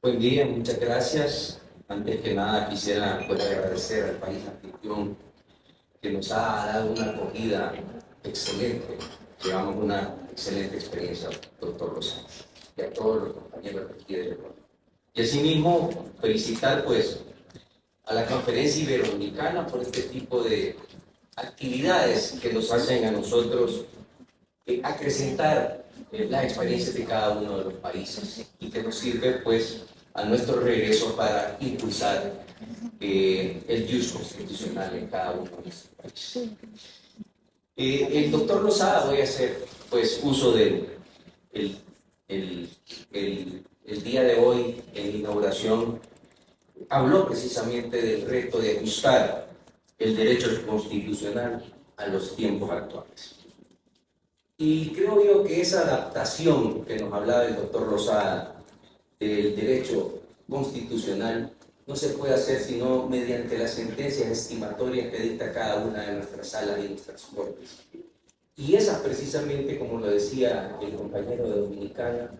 Buen día, muchas gracias. Antes que nada quisiera agradecer al país anfitrión que nos ha dado una acogida excelente. Llevamos una excelente experiencia, doctor Lozano, y a todos los compañeros de aquí del Ecuador. Y asimismo, felicitar a la Conferencia Iberoamericana por este tipo de actividades que nos hacen a nosotros acrecentar las experiencias de cada uno de los países y que nos sirve a nuestro regreso para impulsar el jus constitucional en cada uno de nuestros países. El doctor Lozada, voy a hacer uso del el día de hoy en la inauguración, habló precisamente del reto de ajustar el derecho constitucional a los tiempos actuales. Y creo yo que esa adaptación que nos hablaba el doctor Lozada del derecho constitucional no se puede hacer sino mediante las sentencias estimatorias que dicta cada una de nuestras salas y nuestras cortes. Y esas precisamente, como lo decía el compañero de Dominicana,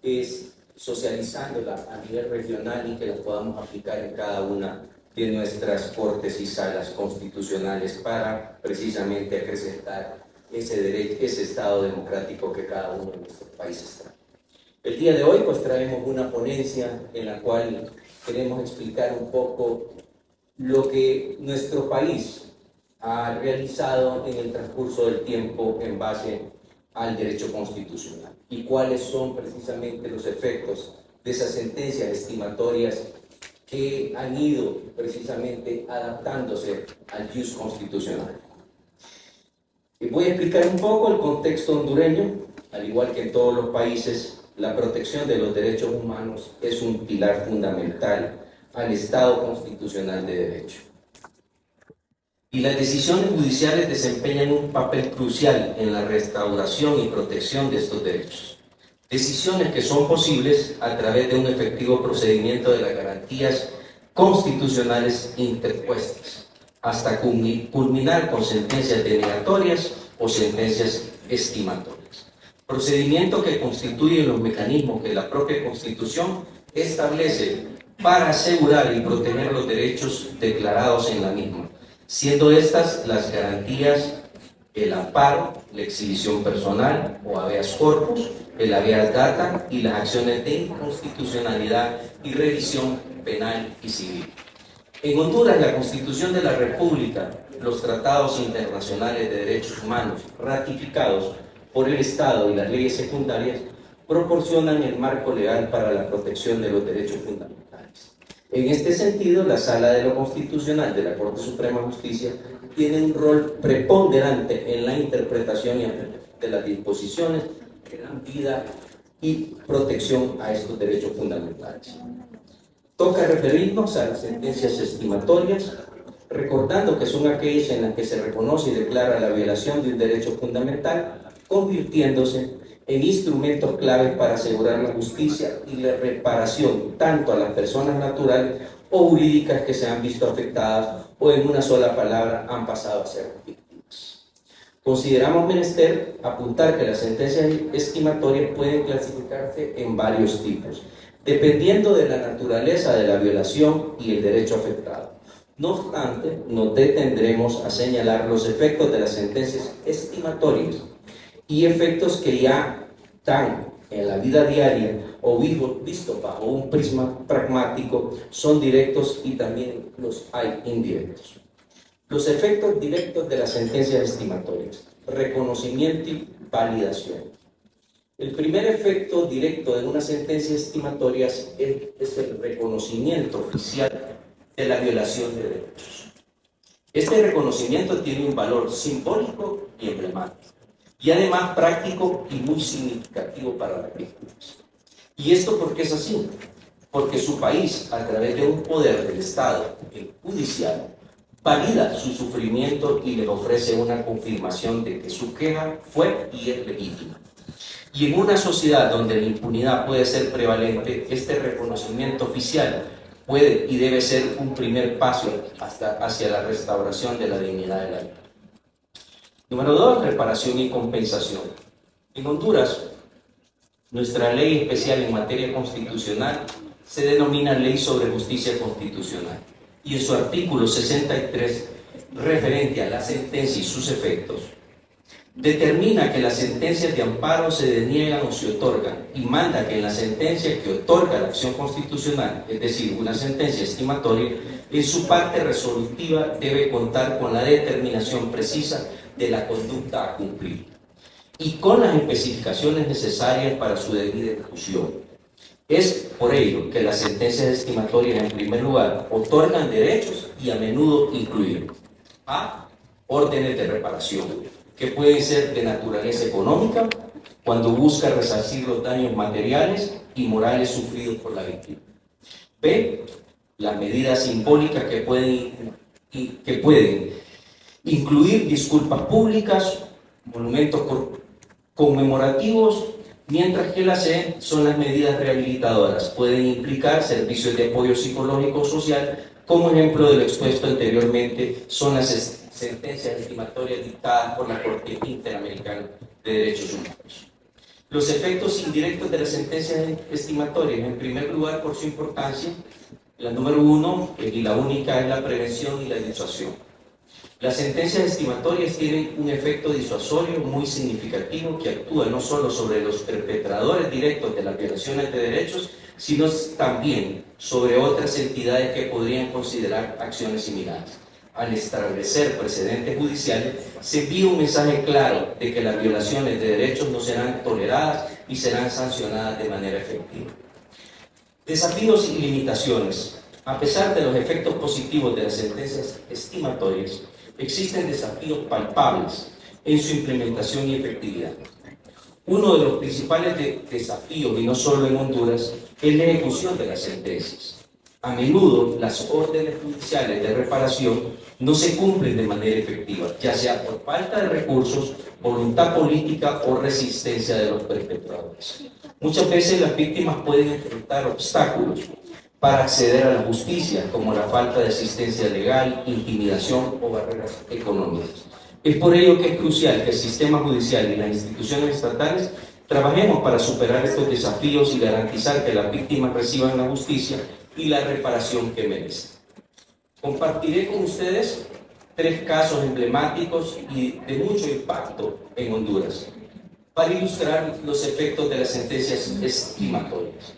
es socializándolas a nivel regional y que las podamos aplicar en cada una de nuestras cortes y salas constitucionales para precisamente acrecentar ese derecho, ese Estado democrático que cada uno de nuestros países trae. El día de hoy traemos una ponencia en la cual queremos explicar un poco lo que nuestro país ha realizado en el transcurso del tiempo en base al derecho constitucional y cuáles son precisamente los efectos de esas sentencias estimatorias que han ido precisamente adaptándose al jus constitucional. Voy a explicar un poco el contexto hondureño. Al igual que en todos los países, la protección de los derechos humanos es un pilar fundamental al Estado constitucional de derecho. Y las decisiones judiciales desempeñan un papel crucial en la restauración y protección de estos derechos. Decisiones que son posibles a través de un efectivo procedimiento de las garantías constitucionales interpuestas, hasta culminar con sentencias denegatorias o sentencias estimatorias. Procedimiento que constituye los mecanismos que la propia Constitución establece para asegurar y proteger los derechos declarados en la misma, siendo estas las garantías, el amparo, la exhibición personal o habeas corpus, el habeas data y las acciones de inconstitucionalidad y revisión penal y civil. En Honduras, la Constitución de la República, los tratados internacionales de derechos humanos ratificados por el Estado y las leyes secundarias proporcionan el marco legal para la protección de los derechos fundamentales. En este sentido, la Sala de lo Constitucional de la Corte Suprema de Justicia tiene un rol preponderante en la interpretación de las disposiciones que dan vida y protección a estos derechos fundamentales. Toca referirnos a las sentencias estimatorias, recordando que son aquellas en las que se reconoce y declara la violación de un derecho fundamental, convirtiéndose en instrumentos claves para asegurar la justicia y la reparación tanto a las personas naturales o jurídicas que se han visto afectadas o en una sola palabra han pasado a ser víctimas. Consideramos menester apuntar que las sentencias estimatorias pueden clasificarse en varios tipos, dependiendo de la naturaleza de la violación y el derecho afectado. No obstante, nos detendremos a señalar los efectos de las sentencias estimatorias y efectos que ya están en la vida diaria o visto bajo un prisma pragmático, son directos y también los hay indirectos. Los efectos directos de las sentencias estimatorias: reconocimiento y validación. El primer efecto directo de una sentencia estimatoria es el reconocimiento oficial de la violación de derechos. Este reconocimiento tiene un valor simbólico y emblemático, y además práctico y muy significativo para las víctimas. ¿Y esto por qué es así? Porque su país, a través de un poder del Estado, el judicial, valida su sufrimiento y le ofrece una confirmación de que su queja fue y es legítima. Y en una sociedad donde la impunidad puede ser prevalente, este reconocimiento oficial puede y debe ser un primer paso hacia la restauración de la dignidad de la vida. Número 2, reparación y compensación. En Honduras, nuestra ley especial en materia constitucional se denomina Ley sobre Justicia Constitucional, y en su artículo 63, referente a la sentencia y sus efectos, determina que las sentencias de amparo se deniegan o se otorgan, y manda que en la sentencia que otorga la acción constitucional, es decir, una sentencia estimatoria, en su parte resolutiva debe contar con la determinación precisa de la conducta a cumplir y con las especificaciones necesarias para su debida ejecución. Es por ello que las sentencias estimatorias, en primer lugar, otorgan derechos y a menudo incluyen a órdenes de reparación, que pueden ser de naturaleza económica, cuando busca resarcir los daños materiales y morales sufridos por la víctima. B, las medidas simbólicas que pueden incluir disculpas públicas, monumentos conmemorativos, mientras que la C son las medidas rehabilitadoras. Pueden implicar servicios de apoyo psicológico social. Como ejemplo de lo expuesto anteriormente, son las sentencias estimatorias dictadas por la Corte Interamericana de Derechos Humanos. Los efectos indirectos de las sentencias estimatorias, en primer lugar, por su importancia, la número 1 y la única es la prevención y la disuasión. Las sentencias estimatorias tienen un efecto disuasorio muy significativo que actúa no solo sobre los perpetradores directos de las violaciones de derechos, sino también sobre otras entidades que podrían considerar acciones similares. Al establecer precedentes judiciales, se envía un mensaje claro de que las violaciones de derechos no serán toleradas y serán sancionadas de manera efectiva. Desafíos y limitaciones. A pesar de los efectos positivos de las sentencias estimatorias, existen desafíos palpables en su implementación y efectividad. Uno de los principales desafíos, y no solo en Honduras, es la ejecución de las sentencias. A menudo las órdenes judiciales de reparación no se cumplen de manera efectiva, ya sea por falta de recursos, voluntad política o resistencia de los perpetradores. Muchas veces las víctimas pueden enfrentar obstáculos para acceder a la justicia, como la falta de asistencia legal, intimidación o barreras económicas. Es por ello que es crucial que el sistema judicial y las instituciones estatales trabajemos para superar estos desafíos y garantizar que las víctimas reciban la justicia y la reparación que merecen. Compartiré con ustedes 3 casos emblemáticos y de mucho impacto en Honduras para ilustrar los efectos de las sentencias estimatorias.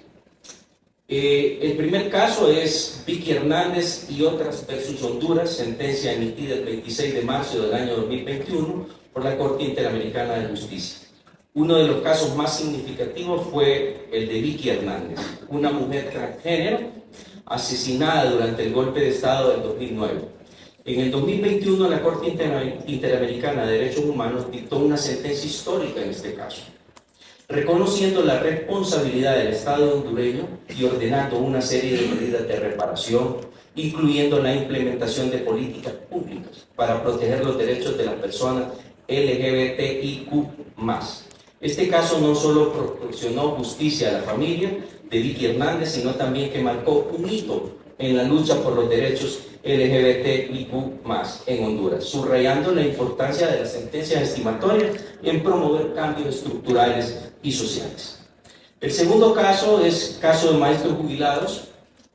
El primer caso es Vicky Hernández y otras versus Honduras, sentencia emitida el 26 de marzo del año 2021 por la Corte Interamericana de Justicia. Uno de los casos más significativos fue el de Vicky Hernández, una mujer transgénero asesinada durante el golpe de Estado del 2009. En el 2021, la Corte Interamericana de Derechos Humanos dictó una sentencia histórica en este caso, reconociendo la responsabilidad del Estado hondureño y ordenando una serie de medidas de reparación, incluyendo la implementación de políticas públicas para proteger los derechos de las personas LGBTIQ+. Este caso no solo proporcionó justicia a la familia de Vicky Hernández, sino también que marcó un hito en la lucha por los derechos LGBTIQ+ en Honduras, subrayando la importancia de las sentencias estimatorias en promover cambios estructurales y sociales. El segundo caso es caso de maestros jubilados,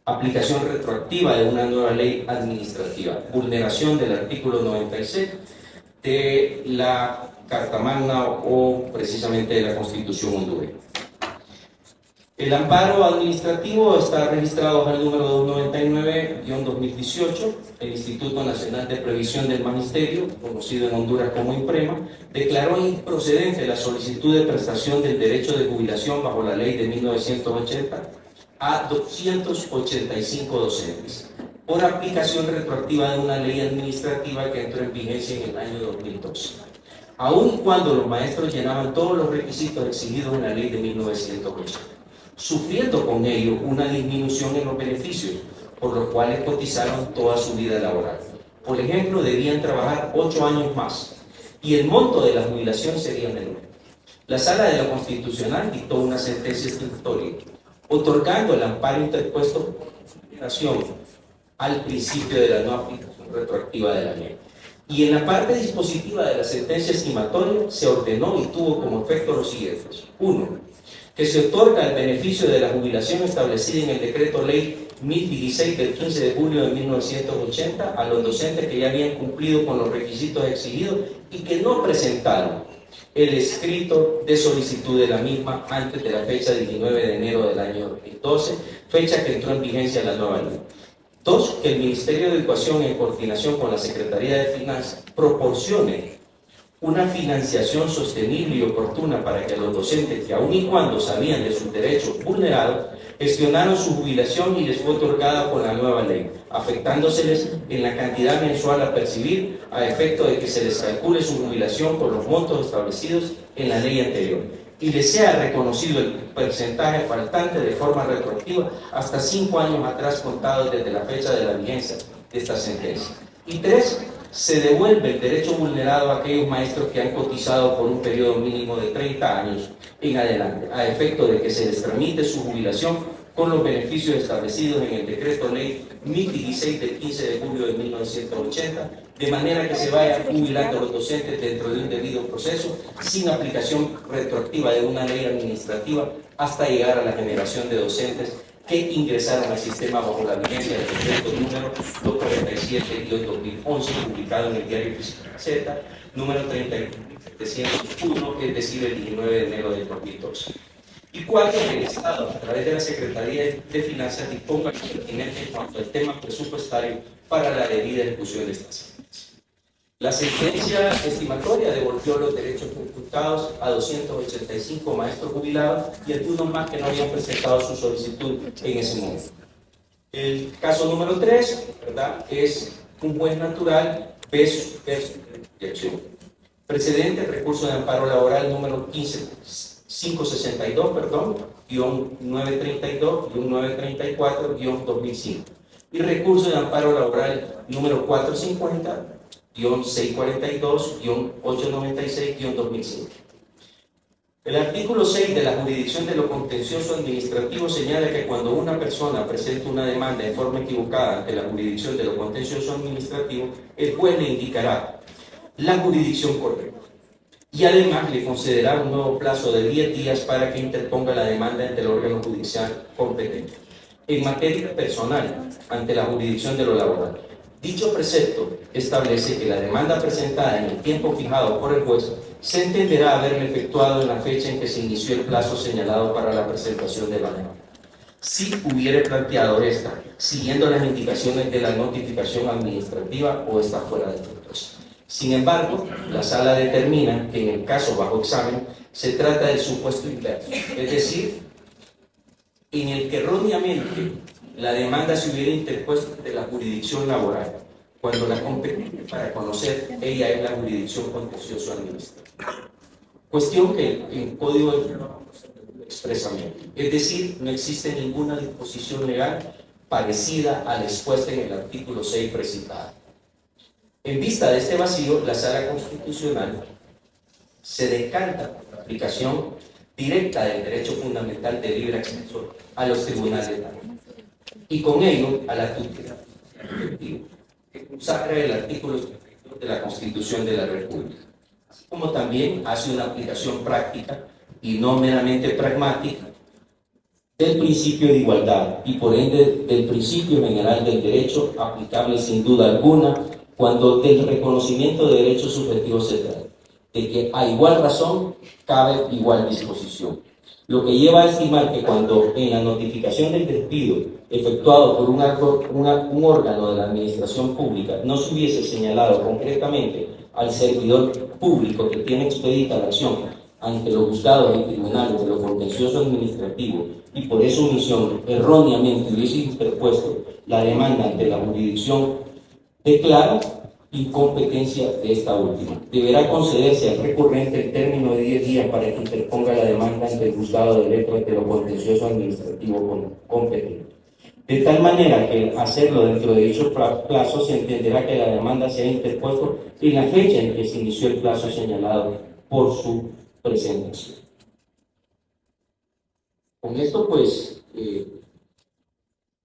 aplicación retroactiva de una nueva ley administrativa, vulneración del artículo 96 de la Carta Magna o precisamente de la Constitución hondureña. El amparo administrativo está registrado bajo el número 299-2018. El Instituto Nacional de Previsión del Magisterio, conocido en Honduras como INPREMA, declaró improcedente la solicitud de prestación del derecho de jubilación bajo la ley de 1980 a 285 docentes, por aplicación retroactiva de una ley administrativa que entró en vigencia en el año 2012. Aun cuando los maestros llenaban todos los requisitos exigidos en la ley de 1980, sufriendo con ello una disminución en los beneficios, por los cuales cotizaron toda su vida laboral. Por ejemplo, debían trabajar 8 años más y el monto de la jubilación sería menor. La Sala de la Constitucional dictó una sentencia estimatoria, otorgando el amparo interpuesto por consideración al principio de la no aplicación retroactiva de la ley. Y en la parte dispositiva de la sentencia estimatoria se ordenó y tuvo como efecto los siguientes. 1. que se otorga el beneficio de la jubilación establecida en el Decreto Ley 1016 del 15 de julio de 1980 a los docentes que ya habían cumplido con los requisitos exigidos y que no presentaron el escrito de solicitud de la misma antes de la fecha 19 de enero del año 2012, fecha que entró en vigencia la nueva ley. 2. Que el Ministerio de Educación, en coordinación con la Secretaría de Finanzas, proporcione una financiación sostenible y oportuna para que los docentes que aun y cuando sabían de sus derechos vulnerados, gestionaron su jubilación y les fue otorgada por la nueva ley, afectándoseles en la cantidad mensual a percibir a efecto de que se les calcule su jubilación por los montos establecidos en la ley anterior y les sea reconocido el porcentaje faltante de forma retroactiva hasta 5 años atrás contados desde la fecha de la vigencia de esta sentencia. Y 3. Se devuelve el derecho vulnerado a aquellos maestros que han cotizado por un periodo mínimo de 30 años en adelante, a efecto de que se les tramite su jubilación con los beneficios establecidos en el Decreto Ley 1016 del 15 de julio de 1980, de manera que se vayan jubilando los docentes dentro de un debido proceso, sin aplicación retroactiva de una ley administrativa, hasta llegar a la generación de docentes que ingresaron al sistema bajo la vigencia del decreto número 247/2011, publicado en el Diario Oficial Z, número 30701, es decir, el 19 de enero del 2012. Y 4. Que el Estado, a través de la Secretaría de Finanzas, disponga lo pertinente en cuanto al tema presupuestario para la debida ejecución de estas sentencias. La sentencia estimatoria devolvió los derechos conculcados a 285 maestros jubilados y algunos más que no habían presentado su solicitud en ese momento. El caso número 3, ¿verdad?, es un juez natural versus dirección. Precedente, recurso de amparo laboral número 562, guión 932, guión 934, guión 2005. Y recurso de amparo laboral número 450, 642-896-2005. El artículo 6 de la jurisdicción de lo contencioso administrativo señala que cuando una persona presenta una demanda en forma equivocada ante la jurisdicción de lo contencioso administrativo, el juez le indicará la jurisdicción correcta y además le concederá un nuevo plazo de 10 días para que interponga la demanda ante el órgano judicial competente. En materia personal, ante la jurisdicción de lo laboral, dicho precepto establece que la demanda presentada en el tiempo fijado por el juez se entenderá haberle efectuado en la fecha en que se inició el plazo señalado para la presentación de la demanda. Si hubiere planteado esta, siguiendo las indicaciones de la notificación administrativa o está fuera de efectos. Sin embargo, la sala determina que en el caso bajo examen se trata del supuesto inverso, es decir, en el que erróneamente la demanda se hubiera interpuesto ante la jurisdicción laboral, cuando la competente para conocer ella es la jurisdicción contencioso administrativa. Cuestión que en Código de Trabajo expresamente. Es decir, no existe ninguna disposición legal parecida a la expuesta en el artículo 6 precitado. En vista de este vacío, la Sala Constitucional se decanta por la aplicación directa del derecho fundamental de libre acceso a los tribunales de la ley, y con ello a la tutela efectiva, que consagra el artículo 32 de la Constitución de la República, así como también hace una aplicación práctica y no meramente pragmática del principio de igualdad y por ende del principio general del derecho, aplicable sin duda alguna cuando del reconocimiento de derechos subjetivos se trata, de que a igual razón cabe igual disposición. Lo que lleva a estimar que cuando en la notificación del despido efectuado por un órgano de la administración pública no se hubiese señalado concretamente al servidor público que tiene expedita la acción ante los juzgados y tribunales de lo contencioso administrativo y por esa omisión erróneamente hubiese interpuesto la demanda ante la jurisdicción, declara incompetencia de esta última. Deberá concederse al recurrente el término de 10 días para que interponga la demanda ante el juzgado de letras de lo contencioso administrativo competente. De tal manera que al hacerlo dentro de dicho plazo se entenderá que la demanda se ha interpuesto en la fecha en que se inició el plazo señalado por su presentación. Con esto pues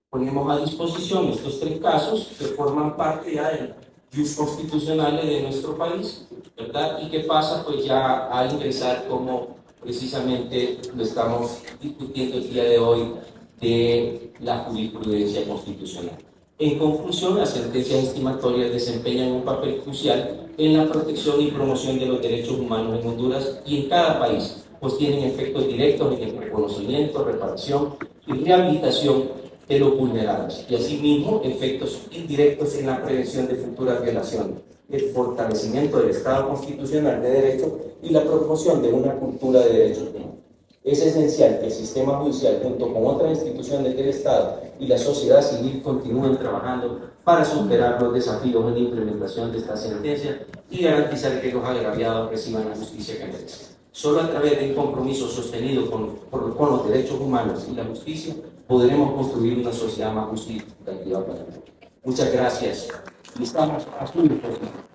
ponemos a disposición estos 3 casos que forman parte ya del jus constitucionales de nuestro país, ¿verdad? Y que pasa pues ya a ingresar como precisamente lo estamos discutiendo el día de hoy de la jurisprudencia constitucional. En conclusión, las sentencias estimatorias desempeñan un papel crucial en la protección y promoción de los derechos humanos en Honduras y en cada país, pues tienen efectos directos en el reconocimiento, reparación y rehabilitación de los vulnerables, y asimismo efectos indirectos en la prevención de futuras violaciones, el fortalecimiento del Estado constitucional de derecho y la promoción de una cultura de derechos humanos. Es esencial que el sistema judicial, junto con otras instituciones del Estado y la sociedad civil, continúen trabajando para superar los desafíos en la implementación de esta sentencia y garantizar que los agraviados reciban la justicia que merecen. Solo a través de un compromiso sostenido con los derechos humanos y la justicia podremos construir una sociedad más justa y equitativa para todos. Muchas gracias. Y estamos a su disposición.